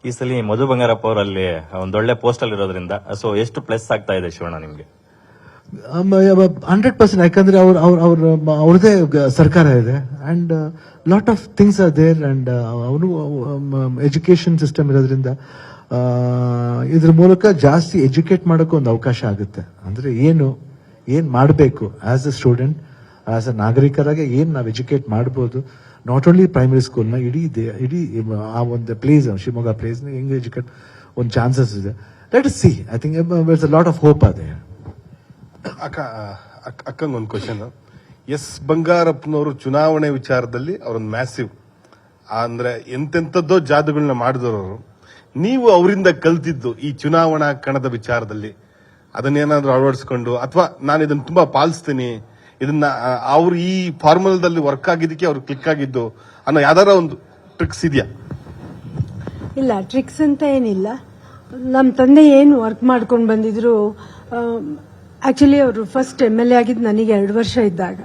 ಈ ಸಲ ಮಧು ಬಂಗಾರಪ್ಪ ಅವರಲ್ಲಿ ಒಂದೊಳ್ಳೆ ಪೋಸ್ಟ್ ಅಲ್ಲಿ ಇರೋದ್ರಿಂದ ಸೊ ಎಷ್ಟು ಪ್ಲಸ್ ಆಗ್ತಾ ಇದೆ ಶಿವಣ್ಣ ನಿಮ್ಗೆ? 100%. ಯಾಕಂದ್ರೆ ಅವ್ರದೇ ಸರ್ಕಾರ ಇದೆ and lot of things are there and ಅವನು ಎಜುಕೇಶನ್ ಸಿಸ್ಟಮ್ ಇರೋದ್ರಿಂದ ಇದ್ರ ಮೂಲಕ ಜಾಸ್ತಿ ಎಜುಕೇಟ್ ಮಾಡೋಕೆ ಒಂದು ಅವಕಾಶ ಆಗುತ್ತೆ. ಅಂದ್ರೆ ಏನ್ ಮಾಡಬೇಕು as a student, as a ನಾಗರಿಕರಾಗಿ ಏನ್ ನಾವು ಎಜುಕೇಟ್ ಮಾಡಬಹುದು, ನಾಟ್ ಓನ್ಲಿ ಪ್ರೈಮರಿ ಸ್ಕೂಲ್ನ ಇಡೀ ಆ ಒಂದು ಪ್ಲೇಸ್ ಶಿವಮೊಗ್ಗ ಪ್ಲೇಸ್ ಹೆಂಗ್ ಎಜುಕೇಟ್ ಒಂದು ಚಾನ್ಸಸ್ ಇದೆ. Let us see. I think there's a lot of hope ಅದೇ. ಅಕ್ಕಂಗೊಂದು ಕ್ವಶನ್. ಎಸ್ ಬಂಗಾರಪ್ಪನವರು ಚುನಾವಣೆ ವಿಚಾರದಲ್ಲಿ ಅವರೊಂದು ಮ್ಯಾಸಿವ್ ಅಂದ್ರೆ ಎಂತೆಂಥದ್ದೋ ಜಾದುಗಳನ್ನ ಮಾಡಿದವರು. ನೀವು ಅವರಿಂದ ಕಲ್ತಿದ್ದು ಈ ಚುನಾವಣಾ ಕಣದ ವಿಚಾರದಲ್ಲಿ ಅದನ್ನೇನಾದ್ರೂ ಅಳವಡಿಸ್ಕೊಂಡು, ಅಥವಾ ನಾನು ಇದನ್ನ ತುಂಬಾ ಪಾಲಿಸ್ತೀನಿ, ಇದನ್ನ ಅವ್ರು ಈ ಫಾರ್ಮುಲಾದಲ್ಲಿ ವರ್ಕ್ ಆಗಿದ್ದಕ್ಕೆ ಅವ್ರು ಕ್ಲಿಕ್ ಆಗಿದ್ದು ಅನ್ನೋ ಯಾವ್ದಾರ ಒಂದು ಟ್ರಿಕ್ಸ್ ಇದೆಯಾ? ಇಲ್ಲ, ಟ್ರಿಕ್ಸ್ ಅಂತ ಏನಿಲ್ಲ. ನಮ್ಮ ತಂದೆ ಏನು ವರ್ಕ್ ಮಾಡ್ಕೊಂಡು ಬಂದಿದ್ರು. ಆಕ್ಚುಲಿ ಅವರು ಫಸ್ಟ್ MLA ಆಗಿದ್ದು ನನಗೆ 2 ವರ್ಷ ಇದ್ದಾಗ.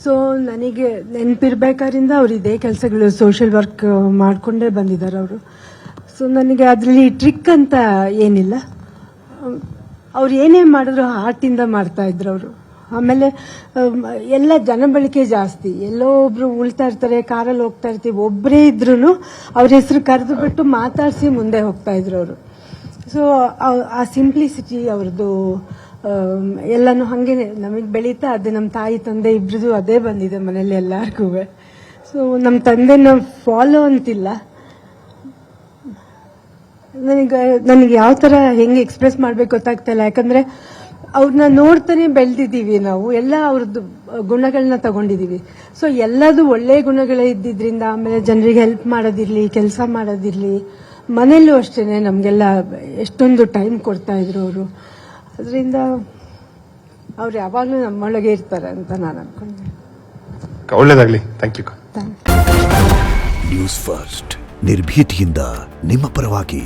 ಸೊ ನನಗೆ ನೆನಪಿರ್ಬೇಕಾದ್ರಿಂದ ಅವ್ರು ಇದೇ ಕೆಲಸಗಳು ಸೋಷಿಯಲ್ ವರ್ಕ್ ಮಾಡ್ಕೊಂಡೇ ಬಂದಿದ್ದಾರೆ ಅವರು. ಸೊ ನನಗೆ ಅದರಲ್ಲಿ ಟ್ರಿಕ್ ಅಂತ ಏನಿಲ್ಲ. ಅವ್ರು ಏನೇ ಮಾಡಿದ್ರು ಹಾರ್ಟಿಂದ ಮಾಡ್ತಾ ಇದ್ರು ಅವರು. ಆಮೇಲೆ ಎಲ್ಲ ಜನಬಳಿಕೆ ಜಾಸ್ತಿ. ಎಲ್ಲೋ ಒಬ್ರು ಉಳ್ತಾ ಇರ್ತಾರೆ, ಕಾರಲ್ಲಿ ಹೋಗ್ತಾ ಇರ್ತೀವಿ, ಒಬ್ಬರೇ ಇದ್ರು ಅವ್ರ ಹೆಸರು ಕರೆದು ಬಿಟ್ಟು ಮಾತಾಡಿಸಿ ಮುಂದೆ ಹೋಗ್ತಾ ಇದ್ರು ಅವರು. ಸೊ ಆ ಸಿಂಪ್ಲಿಸಿಟಿ ಅವ್ರದ್ದು ಎಲ್ಲಾನು ಹಂಗೆ ನಮಗೆ ಬೆಳೀತಾ ಅದು ನಮ್ಮ ತಾಯಿ ತಂದೆ ಇಬ್ರದು ಅದೇ ಬಂದಿದೆ ಮನೇಲಿ ಎಲ್ಲಾರ್ಗೂ. ಸೊ ನಮ್ಮ ತಂದೆನ ಫಾಲೋ ಅಂತಿಲ್ಲ. ನನಗೆ ಯಾವ ತರ ಹೆಂಗೆ ಎಕ್ಸ್ಪ್ರೆಸ್ ಮಾಡ್ಬೇಕು ಗೊತ್ತಾಗ್ತಾ ಇಲ್ಲ. ಯಾಕಂದ್ರೆ ಅವ್ರನ್ನ ನೋಡ್ತಾನೆ ಬೆಳೆದಿದ್ದೀವಿ ನಾವು, ಎಲ್ಲ ಅವ್ರದ್ದು ಗುಣಗಳನ್ನ ತಗೊಂಡಿದೀವಿ. ಸೊ ಎಲ್ಲದು ಒಳ್ಳೆ ಗುಣಗಳೇ ಇದ್ದಿದ್ರಿಂದ, ಆಮೇಲೆ ಜನರಿಗೆ ಹೆಲ್ಪ್ ಮಾಡೋದಿರ್ಲಿ, ಕೆಲಸ ಮಾಡೋದಿರ್ಲಿ, ಮನೆಯಲ್ಲೂ ಅಷ್ಟೇನೆ ನಮ್ಗೆಲ್ಲ ಎಷ್ಟೊಂದು ಟೈಮ್ ಕೊಡ್ತಾ ಇದ್ರು ಅವರು. ಅದರಿಂದ ಅವ್ರು ಯಾವಾಗ್ಲೂ ನಮ್ಮೊಳಗೆ ಇರ್ತಾರೆ ಅಂತ ನಾನು ಅನ್ಕೊಂಡೆ. ಒಳ್ಳೇದಾಗ್ಲಿ. Thank you. ನ್ಯೂಸ್ ಫಸ್ಟ್, ನಿರ್ಭೀತಿಯಿಂದ ನಿಮ್ಮ ಪರವಾಗಿ.